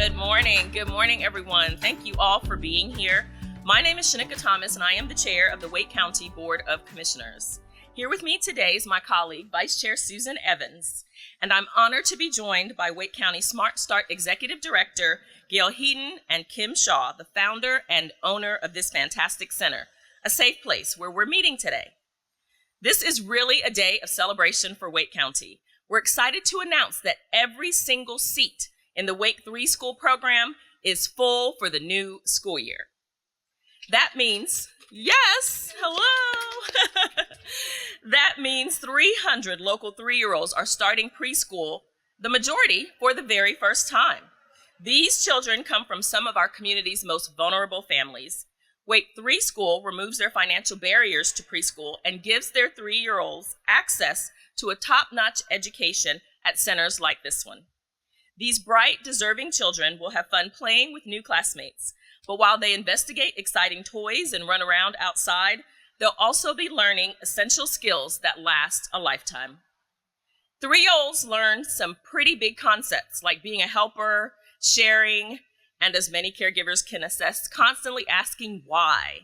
Good morning, everyone. Thank you all for being here. My name is Shanika Thomas, and I am the chair of the Wake County Board of Commissioners. Here with me today is my colleague, Vice Chair Susan Evans, and I'm honored to be joined by Wake County Smart Start Executive Director, Gail Heaton, and Kim Shaw, the founder and owner of this fantastic center, a safe place where we're meeting today. This is really a day of celebration for Wake County. We're excited to announce that every single seat in the Wake ThreeSchool program is full for the new school year. That means, yes, hello. That means 300 local 3-year-olds are starting preschool, the majority for the very first time. These children come from some of our community's most vulnerable families. Wake ThreeSchool removes their financial barriers to preschool and gives their 3-year-olds access to a top-notch education at centers like this one. These bright, deserving children will have fun playing with new classmates, but while they investigate exciting toys and run around outside, they'll also be learning essential skills that last a lifetime. 3-year-olds learn some pretty big concepts like being a helper, sharing, and as many caregivers can attest, constantly asking why.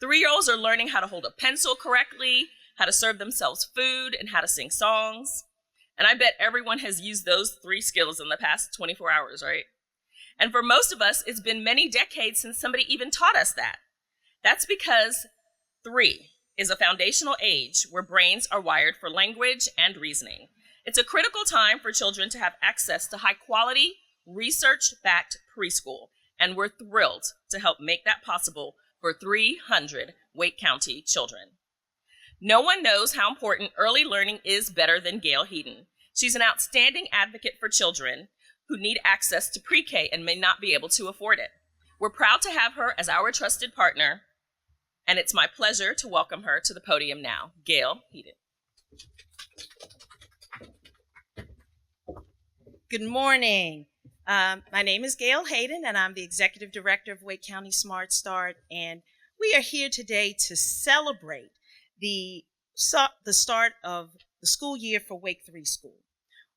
3-year-olds are learning how to hold a pencil correctly, how to serve themselves food, and how to sing songs. And I bet everyone has used those 3 skills in the past 24 hours, right? And for most of us, it's been many decades since somebody even taught us that. That's because 3 is a foundational age where brains are wired for language and reasoning. It's a critical time for children to have access to high-quality, research-backed preschool, and we're thrilled to help make that possible for 300 Wake County children. No one knows how important early learning is better than Gail Heaton. She's an outstanding advocate for children who need access to pre-K and may not be able to afford it. We're proud to have her as our trusted partner, and it's my pleasure to welcome her to the podium now. Gail Heaton. Good morning. My name is Gail Hayden, and I'm the Executive Director of Wake County Smart Start, and we are here today to celebrate the start of the school year for Wake ThreeSchool.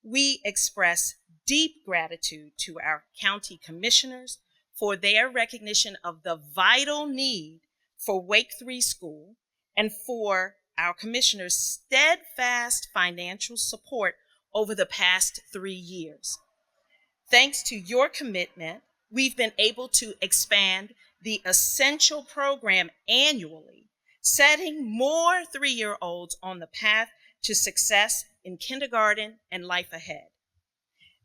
We express deep gratitude to our county commissioners for their recognition of the vital need for Wake ThreeSchool and for our commissioners' steadfast financial support over the past 3 years. Thanks to your commitment, we've been able to expand the essential program annually, setting more 3-year-olds on the path to success in kindergarten and life ahead.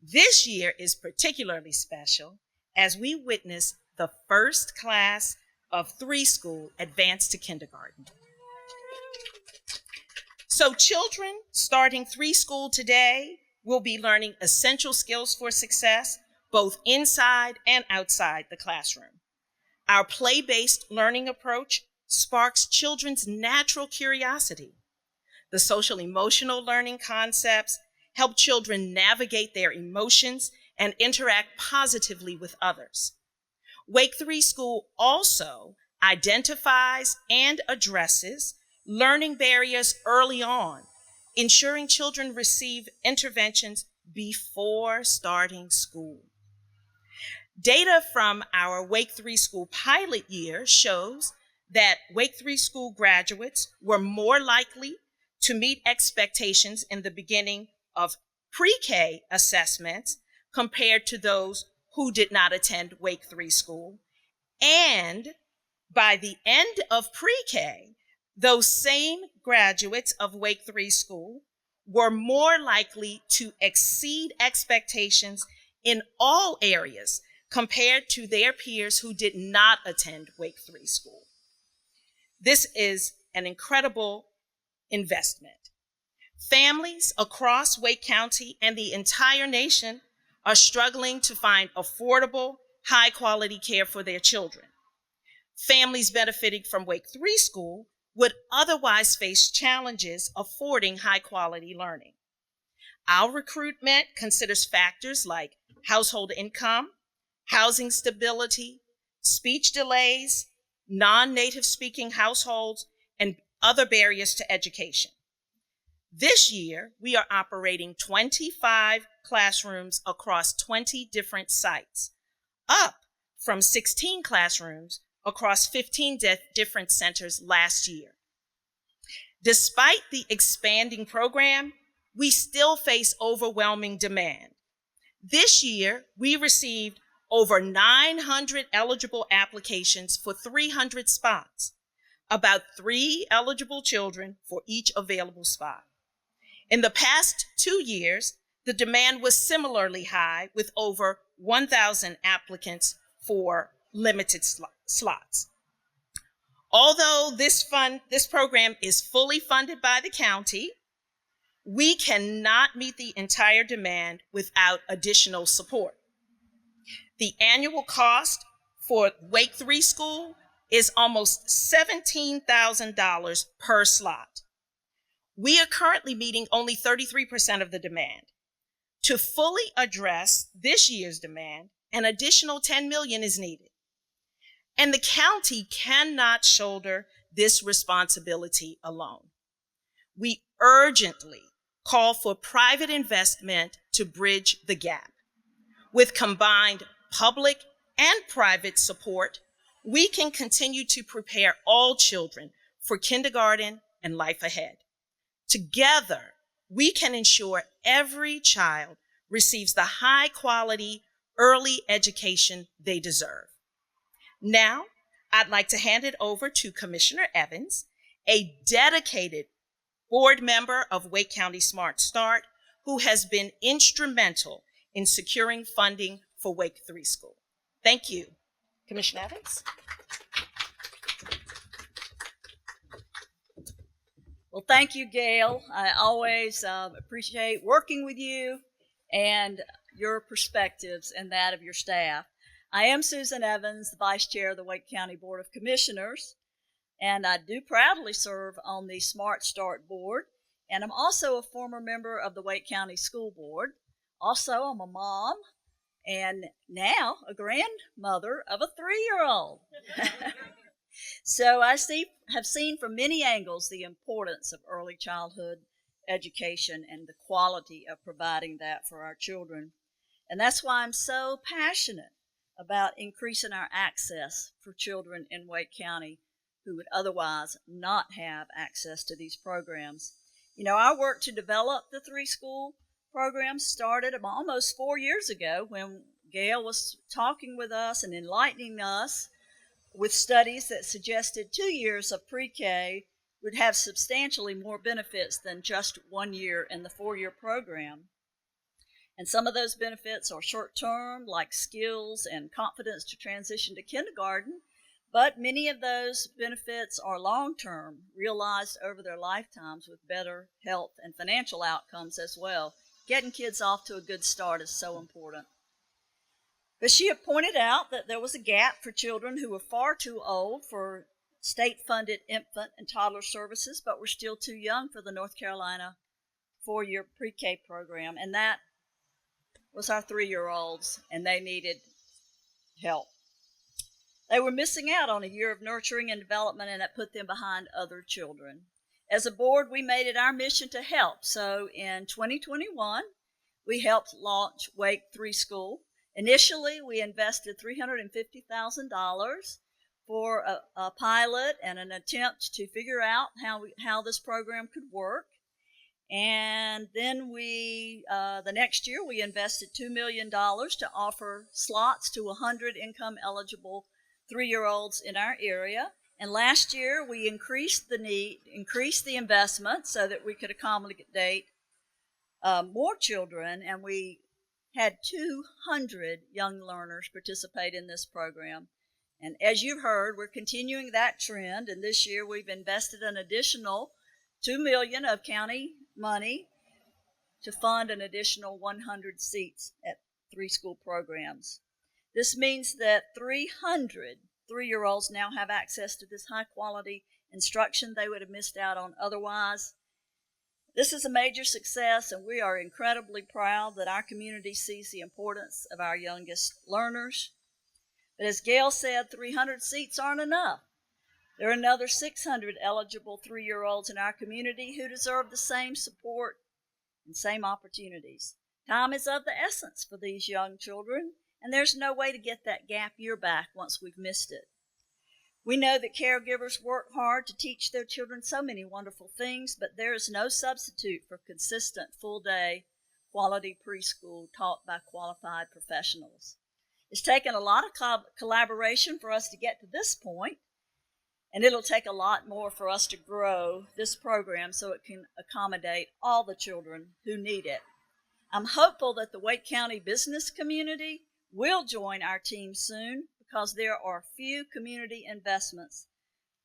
This year is particularly special as we witness the first class of ThreeSchool advance to kindergarten. So children starting ThreeSchool today will be learning essential skills for success, both inside and outside the classroom. Our play-based learning approach sparks children's natural curiosity. The social-emotional learning concepts help children navigate their emotions and interact positively with others. Wake ThreeSchool also identifies and addresses learning barriers early on, ensuring children receive interventions before starting school. Data from our Wake ThreeSchool pilot year shows that Wake ThreeSchool graduates were more likely to meet expectations in the beginning of pre-K assessments compared to those who did not attend Wake ThreeSchool. And by the end of pre-K, those same graduates of Wake ThreeSchool were more likely to exceed expectations in all areas compared to their peers who did not attend Wake ThreeSchool. This is an incredible investment. Families across Wake County and the entire nation are struggling to find affordable, high-quality care for their children. Families benefiting from Wake ThreeSchool would otherwise face challenges affording high-quality learning. Our recruitment considers factors like household income, housing stability, speech delays, non-native speaking households, and other barriers to education. This year, we are operating 25 classrooms across 20 different sites, up from 16 classrooms across 15 different centers last year. Despite the expanding program, we still face overwhelming demand. This year, we received over 900 eligible applications for 300 spots, about 3 eligible children for each available spot. In the past 2 years, the demand was similarly high with over 1,000 applicants for limited slots. Although this program is fully funded by the county, we cannot meet the entire demand without additional support. The annual cost for Wake ThreeSchool is almost $17,000 per slot. We are currently meeting only 33% of the demand. To fully address this year's demand, an additional $10 million is needed. And the county cannot shoulder this responsibility alone. We urgently call for private investment to bridge the gap. With combined public and private support, we can continue to prepare all children for kindergarten and life ahead. Together, we can ensure every child receives the high-quality early education they deserve. Now, I'd like to hand it over to Commissioner Evans, a dedicated board member of Wake County Smart Start, who has been instrumental in securing funding for Wake ThreeSchool. Thank you. Commissioner Evans? Well, thank you, Gail. I always appreciate working with you and your perspectives and that of your staff. I am Susan Evans, the Vice Chair of the Wake County Board of Commissioners, and I do proudly serve on the Smart Start Board, and I'm also a former member of the Wake County School Board. Also, I'm a mom and now a grandmother of a 3-year-old. So I have seen from many angles the importance of early childhood education and the quality of providing that for our children. And that's why I'm so passionate about increasing our access for children in Wake County who would otherwise not have access to these programs. You know, our work to develop the ThreeSchool program started almost 4 years ago when Gail was talking with us and enlightening us with studies that suggested 2 years of pre-K would have substantially more benefits than just 1 year in the 4-year program. And some of those benefits are short-term, like skills and confidence to transition to kindergarten, but many of those benefits are long-term, realized over their lifetimes with better health and financial outcomes as well. Getting kids off to a good start is so important. But she had pointed out that there was a gap for children who were far too old for state-funded infant and toddler services, but were still too young for the North Carolina 4-year pre-K program, and that was our 3-year-olds, and they needed help. They were missing out on a year of nurturing and development, and it put them behind other children. As a board, we made it our mission to help. So in 2021, we helped launch Wake ThreeSchool. Initially, we invested $350,000 for a pilot and an attempt to figure out how this program could work. And then the next year, we invested $2 million to offer slots to 100 income-eligible 3-year-olds in our area. And last year, we increased the investment so that we could accommodate more children, and we had 200 young learners participate in this program. And as you've heard, we're continuing that trend, and this year we've invested an additional $2 million of county money to fund an additional 100 seats at ThreeSchool programs. This means that 300 3-year-olds now have access to this high-quality instruction they would have missed out on otherwise. This is a major success, and we are incredibly proud that our community sees the importance of our youngest learners. But as Gail said, 300 seats aren't enough. There are another 600 eligible 3-year-olds in our community who deserve the same support and same opportunities. Time is of the essence for these young children, and there's no way to get that gap year back once we've missed it. We know that caregivers work hard to teach their children so many wonderful things, but there is no substitute for consistent full-day quality preschool taught by qualified professionals. It's taken a lot of collaboration for us to get to this point, and it'll take a lot more for us to grow this program so it can accommodate all the children who need it. I'm hopeful that the Wake County business community will join our team soon, because there are few community investments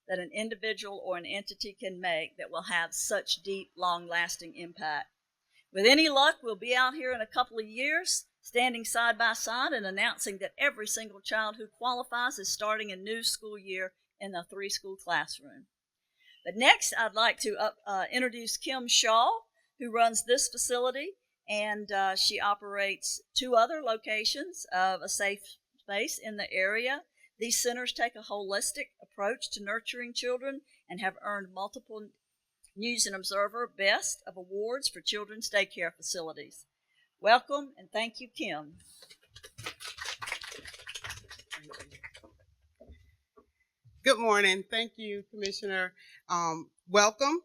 that an individual or an entity can make that will have such deep, long-lasting impact. With any luck, we'll be out here in a couple of years, standing side by side and announcing that every single child who qualifies is starting a new school year in the ThreeSchool classroom. But next, I'd like to introduce Kim Shaw, who runs this facility, and she operates 2 other locations of a safe space in the area. These centers take a holistic approach to nurturing children and have earned multiple News and Observer Best of Awards for children's daycare facilities. Welcome, and thank you, Kim. Good morning. Thank you, Commissioner. Welcome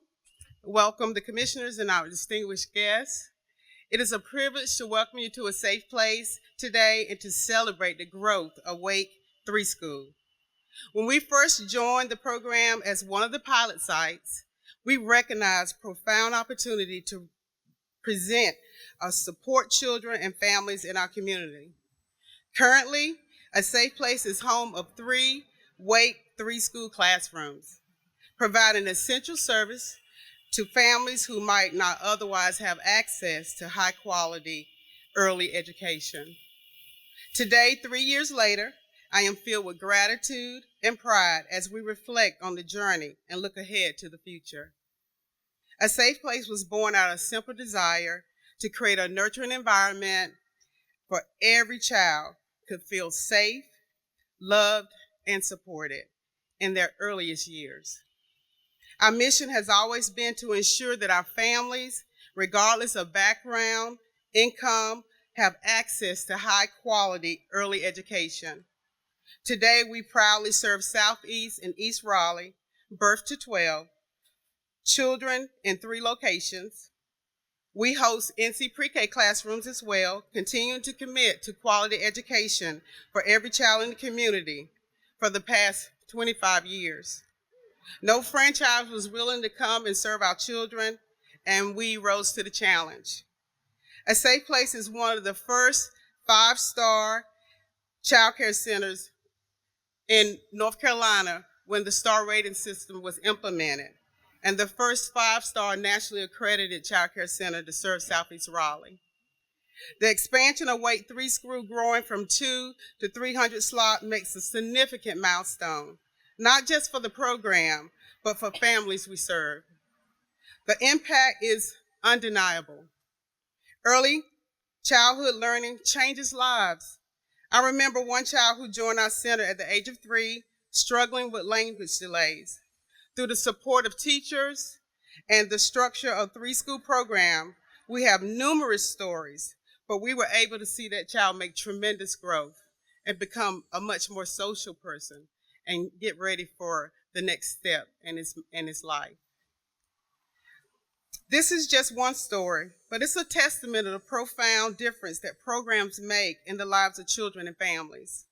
the commissioners and our distinguished guests. It is a privilege to welcome you to a safe place today and to celebrate the growth of Wake ThreeSchool. When we first joined the program as one of the pilot sites, we recognized profound opportunity to support children and families in our community. Currently, a safe place is home of 3 Wake ThreeSchool classrooms, providing essential service to families who might not otherwise have access to high-quality early education. Today, 3 years later, I am filled with gratitude and pride as we reflect on the journey and look ahead to the future. A Safe Place was born out of a simple desire to create a nurturing environment for every child could feel safe, loved, and supported in their earliest years. Our mission has always been to ensure that our families, regardless of background, income, have access to high-quality early education. Today, we proudly serve Southeast and East Raleigh, birth to 12, children in 3 locations. We host NC pre-K classrooms as well, continuing to commit to quality education for every child in the community for the past 25 years. No franchise was willing to come and serve our children, and we rose to the challenge. A Safe Place is one of the first 5-star child care centers in North Carolina when the star rating system was implemented, and the first 5-star nationally accredited child care center to serve Southeast Raleigh. The expansion of Wake ThreeSchool growing from 2 to 300 slots makes a significant milestone, not just for the program, but for families we serve. The impact is undeniable. Early childhood learning changes lives. I remember one child who joined our center at the age of 3, struggling with language delays. Through the support of teachers and the structure of ThreeSchool program, we have numerous stories, but we were able to see that child make tremendous growth and become a much more social person and get ready for the next step in his life. This is just one story, but it's a testament of the profound difference that programs make in the lives of children and families.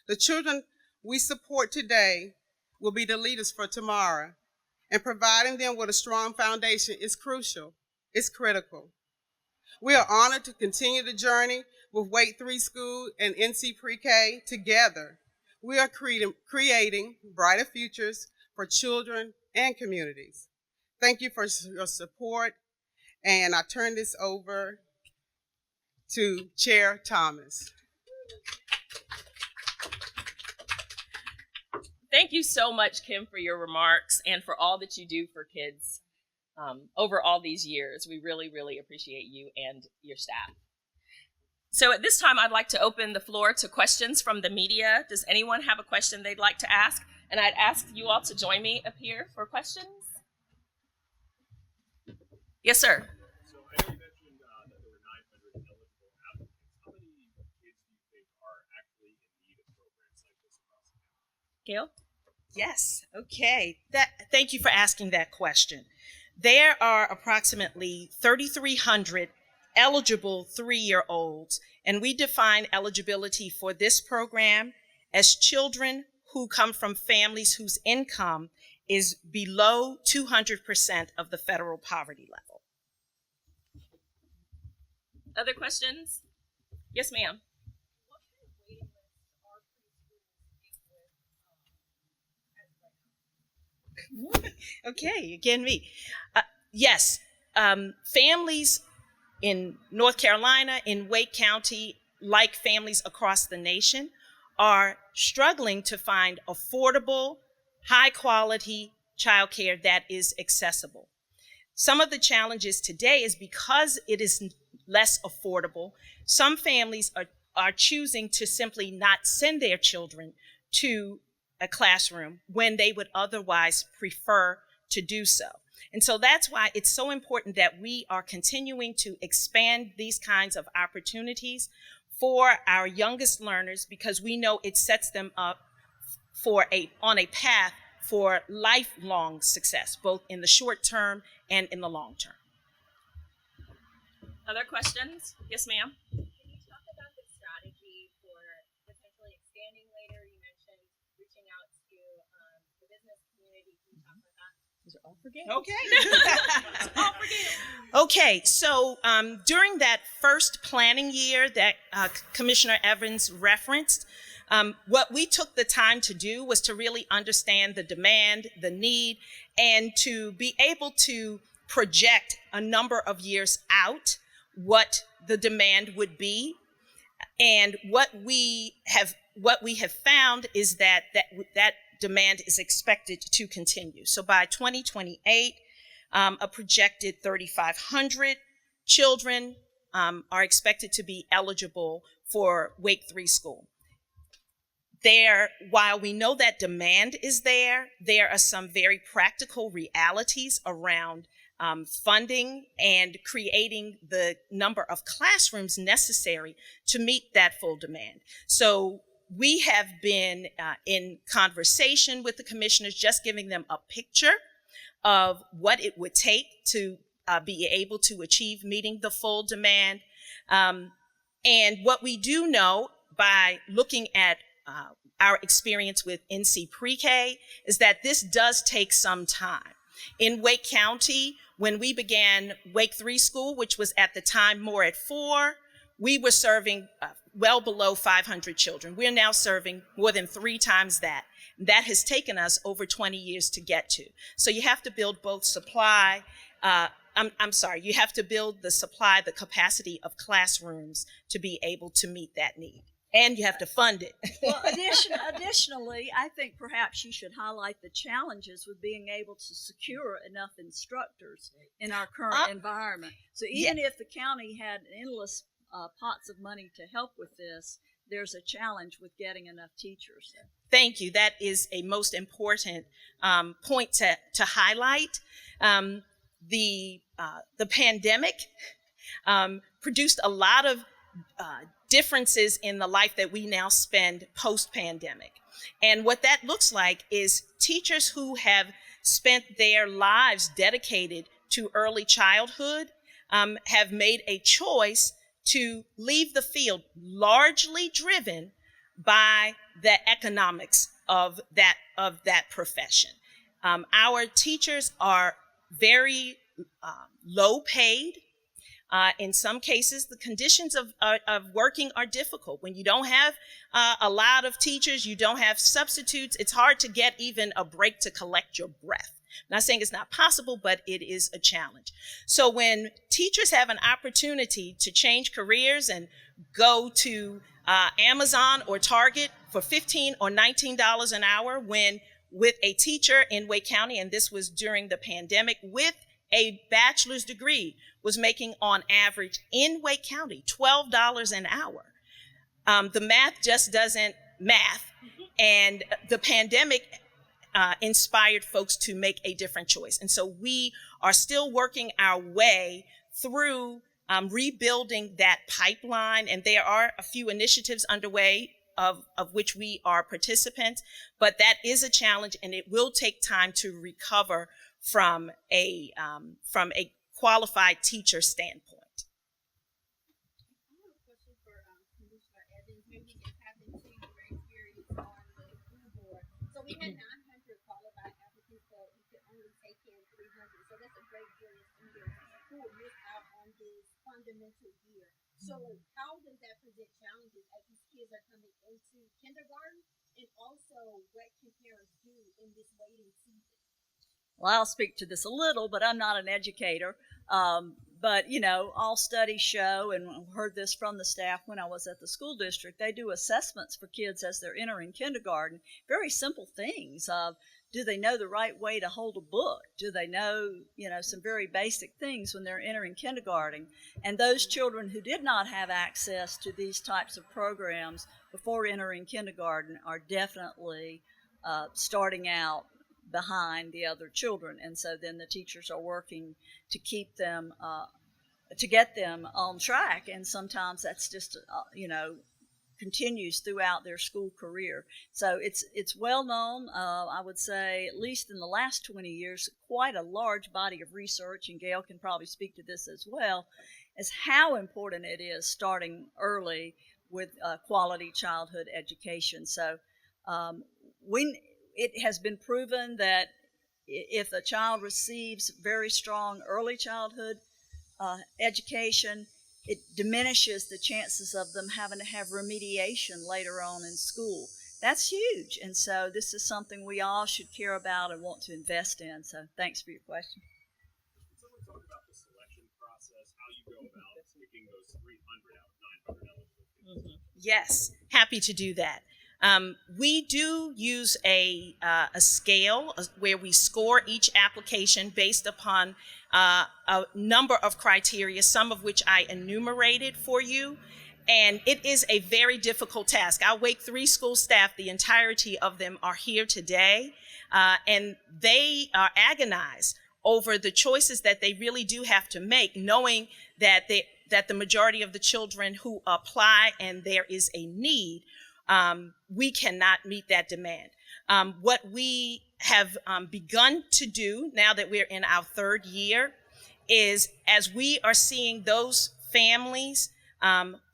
The children we support today will be the leaders for tomorrow, and providing them with a strong foundation is crucial. It's critical. We are honored to continue the journey with Wake ThreeSchool and NC Pre-K together. We are creating brighter futures for children and communities. Thank you for your support, and I turn this over to Chair Thomas. Thank you so much, Kim, for your remarks and for all that you do for kids over all these years. We really, really appreciate you and your staff. So at this time, I'd like to open the floor to questions from the media. Does anyone have a question they'd like to ask? And I'd ask you all to join me up here for questions. Yes, sir. So I know you mentioned that there were 900 eligible applicants. How many kids do you think are Gail? Yes, okay. Thank you for asking that question. There are approximately 3,300 eligible 3-year-olds, and we define eligibility for this program as children who come from families whose income is below 200% of the federal poverty level. Other questions? Yes, ma'am. Okay, again, me. Yes, families in North Carolina, in Wake County, like families across the nation, are struggling to find affordable, high quality childcare that is accessible. Some of the challenges today is because it is less affordable, some families are choosing to simply not send their children to a classroom when they would otherwise prefer to do so. And so that's why it's so important that we are continuing to expand these kinds of opportunities for our youngest learners, because we know it sets them up on a path for lifelong success, both in the short term and in the long term. Other questions? Yes, ma'am. Can you talk about the strategy for potentially expanding later? You mentioned reaching out to the business community. Can you talk about that? These are all for Gail. Okay, so during that first planning year that Commissioner Evans referenced, what we took the time to do was to really understand the demand, the need, and to be able to project a number of years out what the demand would be. And what we have found is that demand is expected to continue. So by 2028, a projected 3,500 children are expected to be eligible for Wake ThreeSchool. While we know that demand is there are some very practical realities around funding and creating the number of classrooms necessary to meet that full demand. So we have been in conversation with the commissioners, just giving them a picture of what it would take to be able to achieve meeting the full demand. And what we do know by looking at our experience with NC Pre-K is that this does take some time. In Wake County, when we began Wake ThreeSchool, which was at the time more at 4, we were serving well below 500 children. We're now serving more than 3 times that. That has taken us over 20 years to get to. So you have to build both supply, you have to build the capacity of classrooms to be able to meet that need. And you have to fund it. Well, additionally, I think perhaps you should highlight the challenges with being able to secure enough instructors in our current environment. So even if the county had endless pots of money to help with this, there's a challenge with getting enough teachers. Thank you. That is a most important point to highlight. The pandemic produced a lot of differences in the life that we now spend post-pandemic. And what that looks like is teachers who have spent their lives dedicated to early childhood have made a choice to leave the field, largely driven by the economics of that profession. Our teachers are very low paid. In some cases, the conditions of working are difficult. When you don't have a lot of teachers, you don't have substitutes, it's hard to get even a break to collect your breath. I'm not saying it's not possible, but it is a challenge. So when teachers have an opportunity to change careers and go to Amazon or Target for $15 or $19 an hour, when with a teacher in Wake County, and this was during the pandemic, with a bachelor's degree, was making on average in Wake County $12 an hour. The math just doesn't math. And the pandemic inspired folks to make a different choice. And so we are still working our way through rebuilding that pipeline. And there are a few initiatives underway of which we are participants, but that is a challenge, and it will take time to recover from a qualified teacher standpoint. I have a question for Commissioner Evans. Maybe just having to your experience on the school board. So we had 900 qualified applicants, but we could only take in 300. So that's a great deal of students who will miss out on this fundamental year. So how does that present challenges as these kids are coming into kindergarten? And also, what can parents do in this waiting season? Well, I'll speak to this a little, but I'm not an educator. But, all studies show, and I heard this from the staff when I was at the school district, they do assessments for kids as they're entering kindergarten. Very simple things. Do they know the right way to hold a book? Do they know, some very basic things when they're entering kindergarten? And those children who did not have access to these types of programs before entering kindergarten are definitely starting out behind the other children, and so then the teachers are working to keep them to get them on track, and sometimes that's just continues throughout their school career. So it's well known, I would say, at least in the last 20 years, quite a large body of research, and Gail can probably speak to this as well, as how important it is starting early with quality childhood education. So it has been proven that if a child receives very strong early childhood education, it diminishes the chances of them having to have remediation later on in school. That's huge, and so this is something we all should care about and want to invest in. So thanks for your question. Can someone talk about the selection process, how you go about picking those 300 out of 900 eligible kids? Yes, happy to do that. We do use a scale where we score each application based upon a number of criteria, some of which I enumerated for you. And it is a very difficult task. Our Wake ThreeSchool staff, the entirety of them, are here today, and they are agonized over the choices that they really do have to make, knowing that the majority of the children who apply and there is a need, we cannot meet that demand. What we have begun to do now that we're in our third year is, as we are seeing those families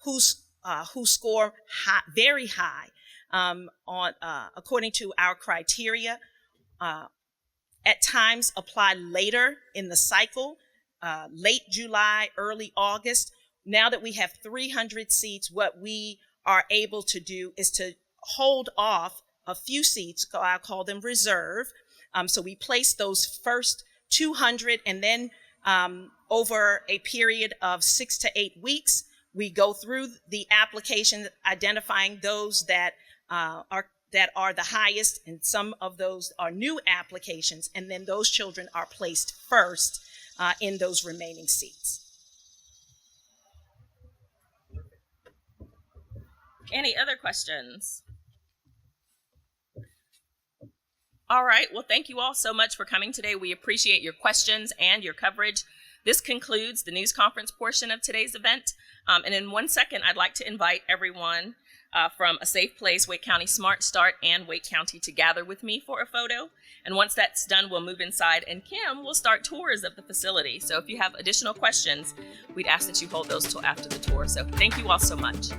who score very high according to our criteria, at times apply later in the cycle, late July, early August. Now that we have 300 seats, what we are able to do is to hold off a few seats. I call them reserve. So we place those first 200, and then over a period of 6 to 8 weeks, we go through the application, identifying those that are the highest, and some of those are new applications, and then those children are placed first in those remaining seats. Any other questions? All right, well, thank you all so much for coming today. We appreciate your questions and your coverage. This concludes the news conference portion of today's event. And in 1 second, I'd like to invite everyone from A Safe Place, Wake County Smart Start, and Wake County to gather with me for a photo. And once that's done, we'll move inside, and Kim will start tours of the facility. So if you have additional questions, we'd ask that you hold those till after the tour. So thank you all so much.